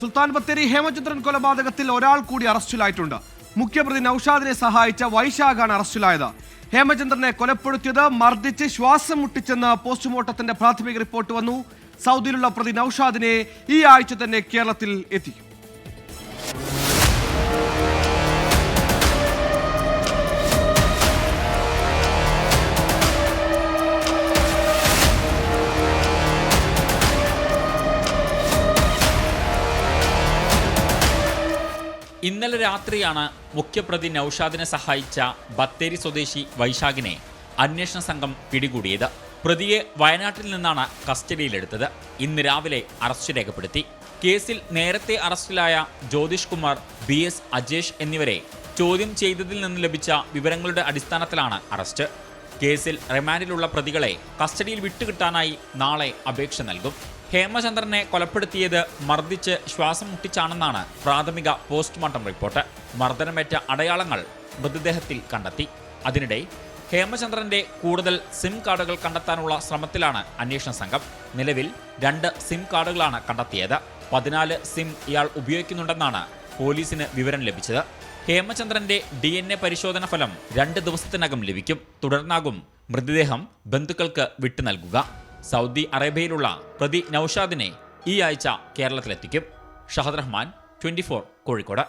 സുൽത്താൻ ബത്തേരി ഹേമചന്ദ്രൻ കൊലപാതകത്തിൽ ഒരാൾ കൂടി അറസ്റ്റിലായിട്ടുണ്ട്. മുഖ്യപ്രതി നൌഷാദിനെ സഹായിച്ച വൈശാഖാണ് അറസ്റ്റിലായത്. ഹേമചന്ദ്രനെ കൊലപ്പെടുത്തിയത് മർദ്ദിച്ച് ശ്വാസം മുട്ടിച്ചെന്ന് പോസ്റ്റ്മോർട്ടത്തിന്റെ പ്രാഥമിക റിപ്പോർട്ട് വന്നു. സൗദിയിലുള്ള പ്രതി നൌഷാദിനെ ഈ ആഴ്ച തന്നെ കേരളത്തിൽ എത്തിക്കും. ഇന്നലെ രാത്രിയാണ് മുഖ്യപ്രതി നൌഷാദിനെ സഹായിച്ച ബത്തേരി സ്വദേശി വൈശാഖിനെ അന്വേഷണ സംഘം പിടികൂടിയത്. പ്രതിയെ വയനാട്ടിൽ നിന്നാണ് കസ്റ്റഡിയിലെടുത്തത്. ഇന്ന് രാവിലെ അറസ്റ്റ് രേഖപ്പെടുത്തി. കേസിൽ നേരത്തെ അറസ്റ്റിലായ ജ്യോതിഷ് കുമാർ, BS അജേഷ് എന്നിവരെ ചോദ്യം ചെയ്തതിൽ നിന്ന് ലഭിച്ച വിവരങ്ങളുടെ അടിസ്ഥാനത്തിലാണ് അറസ്റ്റ്. കേസിൽ റിമാൻഡിലുള്ള പ്രതികളെ കസ്റ്റഡിയിൽ വിട്ടുകിട്ടാനായി നാളെ അപേക്ഷ നൽകും. ഹേമചന്ദ്രനെ കൊലപ്പെടുത്തിയത് മർദ്ദിച്ച് ശ്വാസം മുട്ടിച്ചാണെന്നാണ് പ്രാഥമിക പോസ്റ്റ്മോർട്ടം റിപ്പോർട്ട്. മർദ്ദനമേറ്റ അടയാളങ്ങൾ മൃതദേഹത്തിൽ കണ്ടെത്തി. അതിനിടെ ഹേമചന്ദ്രന്റെ കൂടുതൽ സിം കാർഡുകൾ കണ്ടെത്താനുള്ള ശ്രമത്തിലാണ് അന്വേഷണ സംഘം. നിലവിൽ 2 സിം കാർഡുകളാണ് കണ്ടെത്തിയത്. 14 സിം ഇയാൾ ഉപയോഗിക്കുന്നുണ്ടെന്നാണ് പോലീസിന് വിവരം ലഭിച്ചത്. ഹേമചന്ദ്രന്റെ DNA പരിശോധന ഫലം 2 ദിവസത്തിനകം ലഭിക്കും. തുടർന്നാകും മൃതദേഹം ബന്ധുക്കൾക്ക് വിട്ടു നൽകുക. സൗദി അറേബ്യയിലുള്ള പ്രതി നൌഷാദിനെ ഈ ആഴ്ച കേരളത്തിലെത്തിക്കും. ഷഹദ് റഹ്മാൻ, 24 കോഴിക്കോട്.